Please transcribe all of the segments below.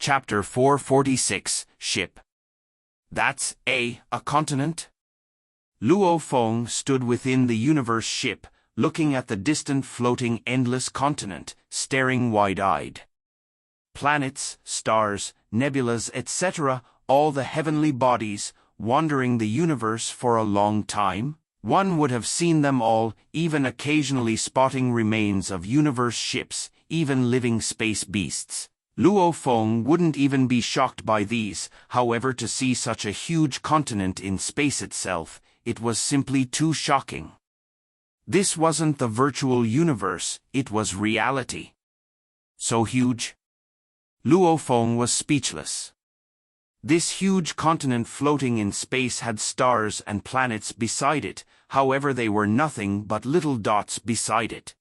Chapter 446, Ship. That's a continent? Luo Feng stood within the universe ship, looking at the distant floating endless continent, staring wide-eyed. Planets, stars, nebulas, etc., all the heavenly bodies, wandering the universe for a long time. One would have seen them all, even occasionally spotting remains of universe ships, even living space beasts. Luo Feng wouldn't even be shocked by these, however, to see such a huge continent in space itself, it was simply too shocking. This wasn't the virtual universe, it was reality. So huge? Luo Feng was speechless. This huge continent floating in space had stars and planets beside it, however they were nothing but little dots beside it.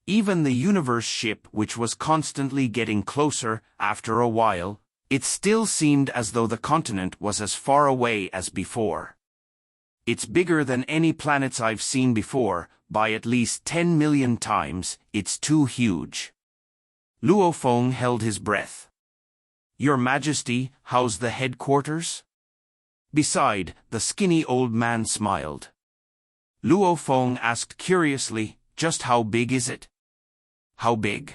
Even the universe ship, which was constantly getting closer, after a while, it still seemed as though the continent was as far away as before. It's bigger than any planets I've seen before, by at least 10 million times, it's too huge. Luo Feng held his breath. Your Majesty, how's the headquarters? Beside, the skinny old man smiled. Luo Feng asked curiously, just how big is it? How big?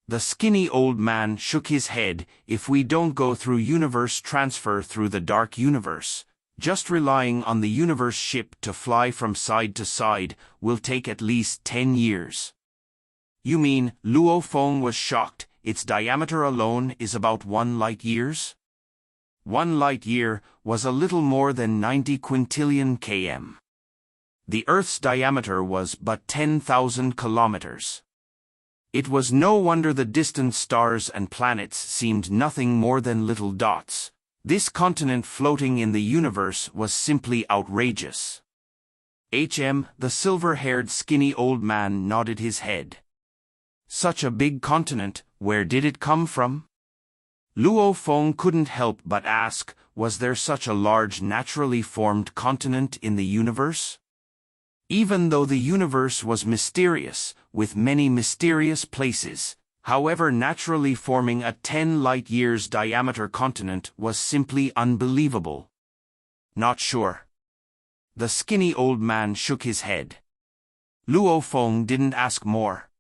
The skinny old man shook his head. If we don't go through universe transfer through the dark universe, just relying on the universe ship to fly from side to side will take at least 10 years. You mean, Luo Feng was shocked, its diameter alone is about 1 light years? 1 light year was a little more than 90 quintillion km. The Earth's diameter was but 10,000 kilometers. It was no wonder the distant stars and planets seemed nothing more than little dots. This continent floating in the universe was simply outrageous. The silver-haired skinny old man nodded his head. Such a big continent, where did it come from? Luo Feng couldn't help but ask, was there such a large naturally formed continent in the universe? Even though the universe was mysterious, with many mysterious places, however, naturally forming a 10 light-years diameter continent was simply unbelievable. Not sure. The skinny old man shook his head. Luo Feng didn't ask more.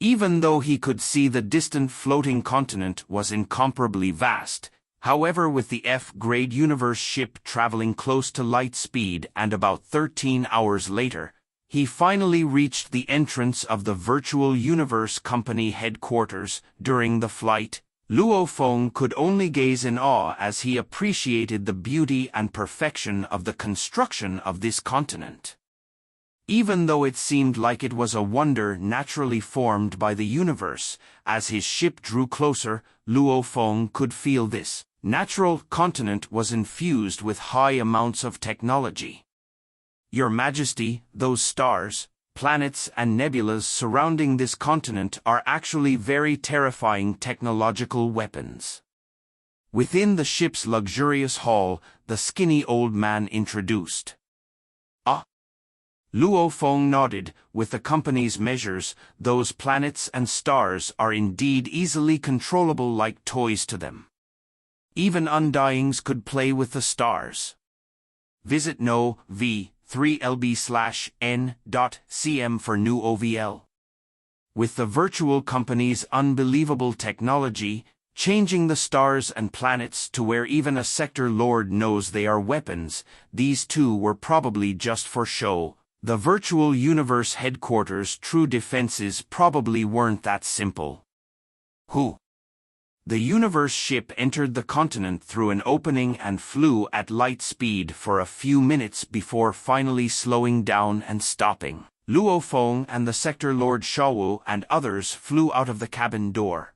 Even though he could see the distant floating continent was incomparably vast, however, with the F-grade universe ship traveling close to light speed and about 13 hours later, he finally reached the entrance of the Virtual Universe Company headquarters. During the flight, Luo Feng could only gaze in awe as he appreciated the beauty and perfection of the construction of this continent. Even though it seemed like it was a wonder naturally formed by the universe, as his ship drew closer, Luo Feng could feel this natural continent was infused with high amounts of technology. Your Majesty, those stars, planets and nebulas surrounding this continent are actually very terrifying technological weapons. Within the ship's luxurious hall, the skinny old man introduced. Luo Feng nodded. With the company's measures, those planets and stars are indeed easily controllable like toys to them. Even Undyings could play with the stars. Visit No. v3lb/n.cm for new OVL. With the virtual company's unbelievable technology, changing the stars and planets to where even a sector lord knows they are weapons, these two were probably just for show. The virtual universe headquarters' true defenses probably weren't that simple. The universe ship entered the continent through an opening and flew at light speed for a few minutes before finally slowing down and stopping. Luo Feng and the sector lord Shawu and others flew out of the cabin door.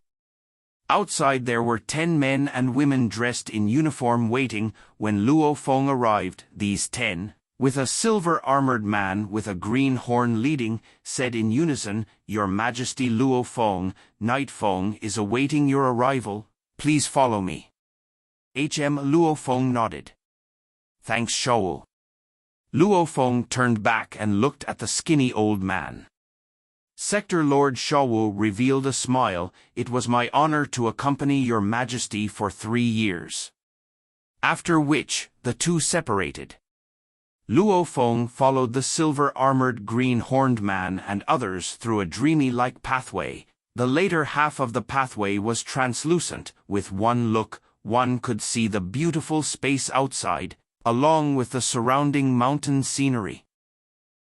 Outside there were 10 men and women dressed in uniform waiting. When Luo Feng arrived, these 10, with a silver-armored man with a green horn leading, said in unison, Your Majesty Luo Feng, Knight Feng is awaiting your arrival. Please follow me. Luo Feng nodded. Thanks, Shawu. Luo Feng turned back and looked at the skinny old man. Sector Lord Shawu revealed a smile. It was my honor to accompany your majesty for 3 years. After which, the two separated. Luo Feng followed the silver-armored green-horned man and others through a dreamy-like pathway. The later half of the pathway was translucent. With one look, one could see the beautiful space outside, along with the surrounding mountain scenery.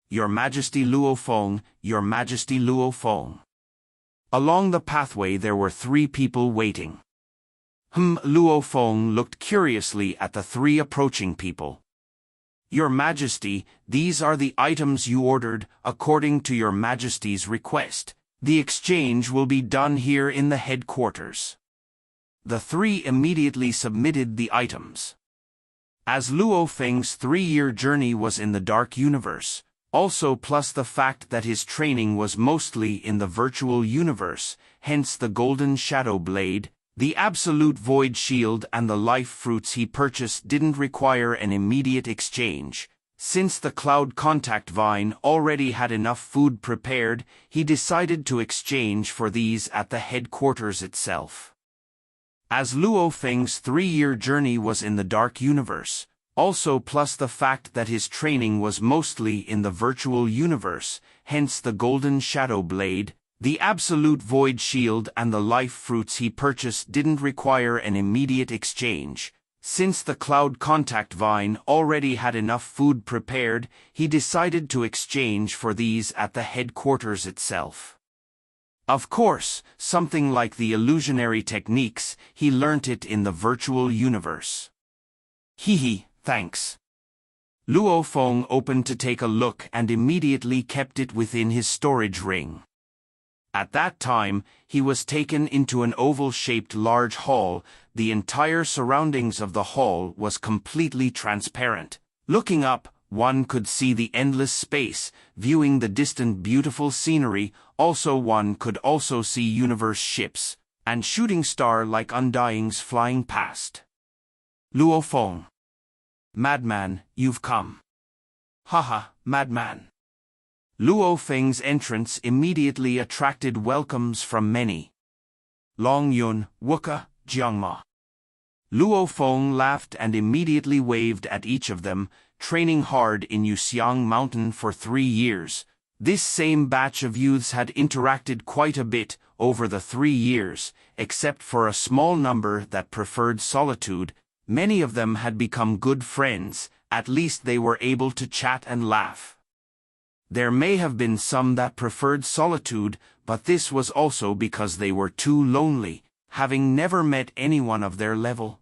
Your Majesty Luo Feng, Your Majesty Luo Feng. Along the pathway there were 3 people waiting. Luo Feng looked curiously at the 3 approaching people. Your Majesty, these are the items you ordered, according to Your Majesty's request. The exchange will be done here in the headquarters. The 3 immediately submitted the items. As Luo Feng's 3-year journey was in the Dark Universe, also plus the fact that his training was mostly in the virtual universe, hence the Golden Shadow Blade, the Absolute Void Shield and the life fruits he purchased didn't require an immediate exchange. Since the Cloud Contact Vine already had enough food prepared, he decided to exchange for these at the headquarters itself. As Luo Feng's 3-year journey was in the Dark Universe, also plus the fact that his training was mostly in the virtual universe, hence the Golden Shadow Blade, the Absolute Void Shield and the life fruits he purchased didn't require an immediate exchange. Since the Cloud Contact Vine already had enough food prepared, he decided to exchange for these at the headquarters itself. Of course, something like the illusionary techniques, he learnt it in the virtual universe. Thanks. Luo Feng opened to take a look and immediately kept it within his storage ring. At that time, he was taken into an oval-shaped large hall. The entire surroundings of the hall was completely transparent. Looking up, one could see the endless space, viewing the distant beautiful scenery. Also one could also see universe ships, and shooting star-like undyings flying past. Luo Feng. Madman, you've come. Haha, madman. Luo Feng's entrance immediately attracted welcomes from many. Long Yun, Wuka, Jiangma. Luo Feng laughed and immediately waved at each of them, training hard in Yuxiang Mountain for 3 years. This same batch of youths had interacted quite a bit over the 3 years, except for a small number that preferred solitude. Many of them had become good friends. At least they were able to chat and laugh. There may have been some that preferred solitude, but this was also because they were too lonely, having never met anyone of their level.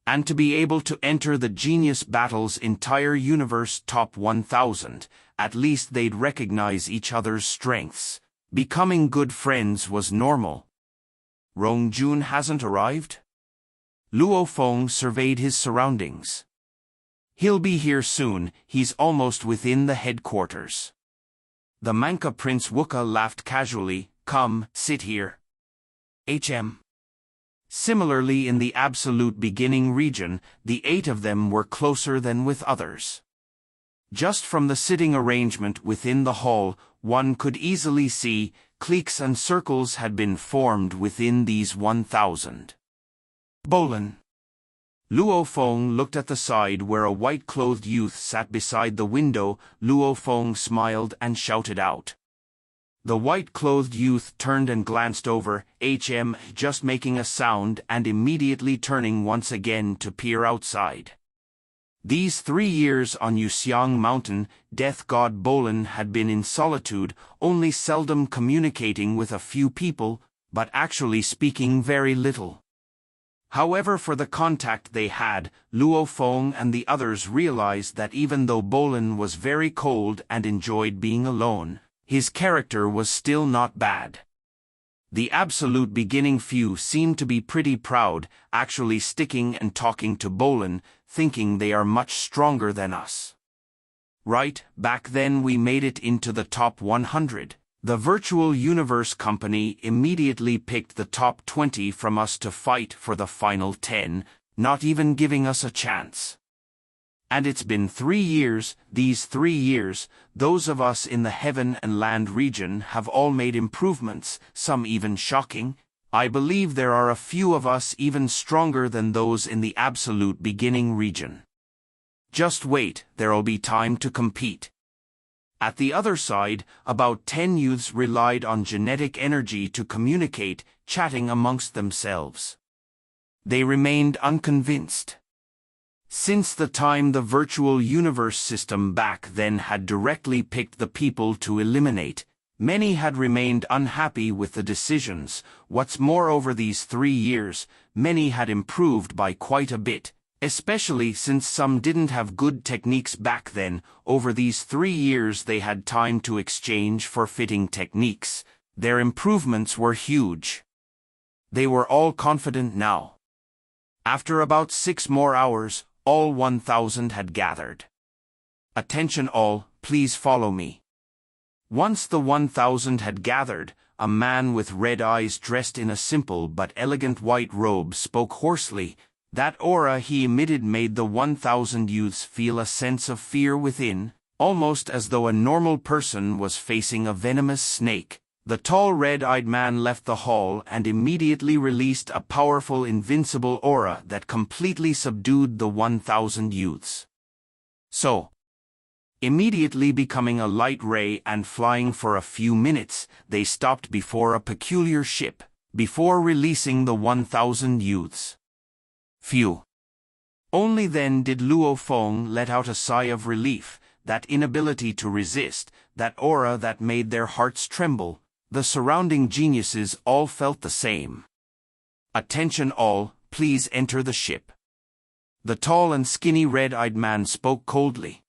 And to be able to enter the Genius Battle's entire universe top 1000, at least they'd recognize each other's strengths. Becoming good friends was normal. Rong Jun hasn't arrived? Luo Feng surveyed his surroundings. He'll be here soon, he's almost within the headquarters. The Manka Prince Wuka laughed casually. Come, sit here. Similarly in the Absolute Beginning region, the 8 of them were closer than with others. Just from the sitting arrangement within the hall, one could easily see cliques and circles had been formed within these 1000. Bolin. Luo Feng looked at the side where a white-clothed youth sat beside the window. Luo Feng smiled and shouted out. The white-clothed youth turned and glanced over, just making a sound and immediately turning once again to peer outside. These 3 years on Yuxiang Mountain, Death God Bolin had been in solitude, only seldom communicating with a few people, but actually speaking very little. However, for the contact they had, Luo Feng and the others realized that even though Bolin was very cold and enjoyed being alone, his character was still not bad. The Absolute Beginning few seemed to be pretty proud, actually sticking and talking to Bolin, thinking they are much stronger than us. Right, back then we made it into the top 100. The Virtual Universe Company immediately picked the top 20 from us to fight for the final 10, not even giving us a chance. And it's been 3 years, these 3 years, those of us in the heaven and land region have all made improvements, some even shocking. I believe there are a few of us even stronger than those in the absolute beginning region. Just wait, there'll be time to compete. At the other side, about 10 youths relied on genetic energy to communicate, chatting amongst themselves. They remained unconvinced. Since the time the virtual universe system back then had directly picked the people to eliminate, many had remained unhappy with the decisions. What's more, over these 3 years, many had improved by quite a bit, especially since some didn't have good techniques back then. Over these 3 years they had time to exchange for fitting techniques. Their improvements were huge. They were all confident now. After about 6 more hours, all 1,000 had gathered. Attention all, please follow me. Once the 1,000 had gathered, a man with red eyes dressed in a simple but elegant white robe spoke hoarsely. That aura he emitted made the 1,000 youths feel a sense of fear within, almost as though a normal person was facing a venomous snake. The tall red-eyed man left the hall and immediately released a powerful invincible aura that completely subdued the 1,000 youths. So, immediately becoming a light ray and flying for a few minutes, they stopped before a peculiar ship, before releasing the 1,000 youths. Phew! Only then did Luo Feng let out a sigh of relief. That inability to resist, that aura that made their hearts tremble. The surrounding geniuses all felt the same. Attention all, please enter the ship. The tall and skinny red-eyed man spoke coldly.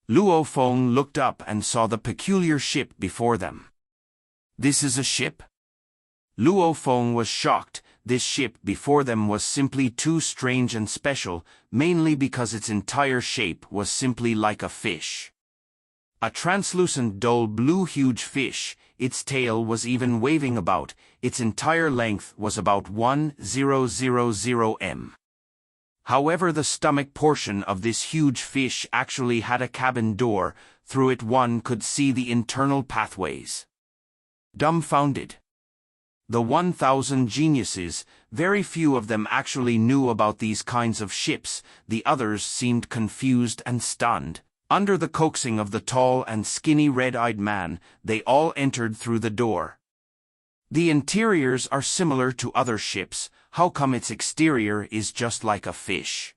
Luo Feng looked up and saw the peculiar ship before them. This is a ship? Luo Feng was shocked. This ship before them was simply too strange and special, mainly because its entire shape was simply like a fish. A translucent dull blue huge fish. Its tail was even waving about. Its entire length was about 1,000 m. However, the stomach portion of this huge fish actually had a cabin door. Through it one could see the internal pathways. Dumbfounded. The 1,000 geniuses, very few of them actually knew about these kinds of ships. The others seemed confused and stunned. Under the coaxing of the tall and skinny red-eyed man, they all entered through the door. The interiors are similar to other ships. How come its exterior is just like a fish?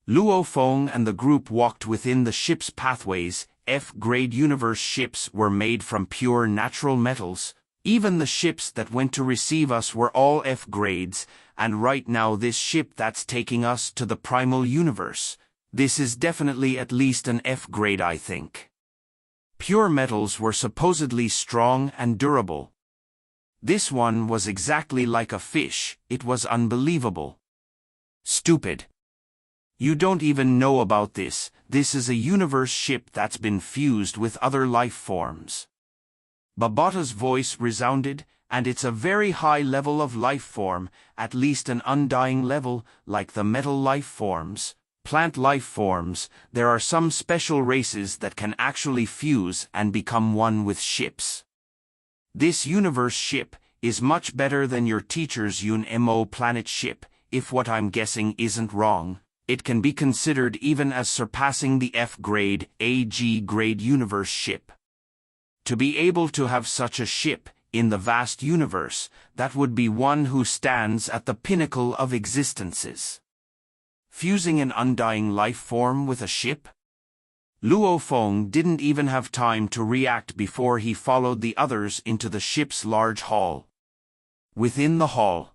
Luo Feng and the group walked within the ship's pathways. F-grade universe ships were made from pure natural metals. Even the ships that went to receive us were all F-grades, and right now this ship that's taking us to the primal universe, this is definitely at least an F-grade, I think. Pure metals were supposedly strong and durable. This one was exactly like a fish. It was unbelievable. Stupid. You don't even know about this. This is a universe ship that's been fused with other life forms. Babata's voice resounded, and it's a very high level of life form, at least an undying level, like the metal life forms, plant life forms. There are some special races that can actually fuse and become one with ships. This universe ship is much better than your teacher's Yun-Mo planet ship. If what I'm guessing isn't wrong, it can be considered even as surpassing the F-grade, AG-grade universe ship. To be able to have such a ship in the vast universe, that would be one who stands at the pinnacle of existences. Fusing an undying life form with a ship? Luo Feng didn't even have time to react before he followed the others into the ship's large hall. Within the hall,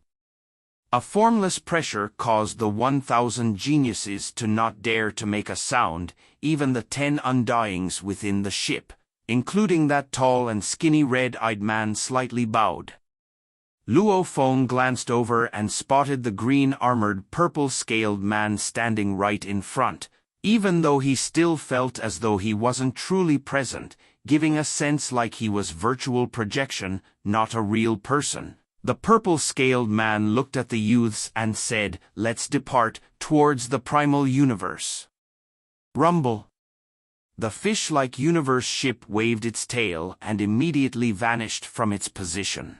a formless pressure caused the 1,000 geniuses to not dare to make a sound. Even the 10 undyings within the ship, including that tall and skinny red-eyed man, slightly bowed. Luo Feng glanced over and spotted the green-armored, purple-scaled man standing right in front, even though he still felt as though he wasn't truly present, giving a sense like he was virtual projection, not a real person. The purple-scaled man looked at the youths and said, "Let's depart towards the primal universe." Rumble. The fish-like universe ship waved its tail and immediately vanished from its position.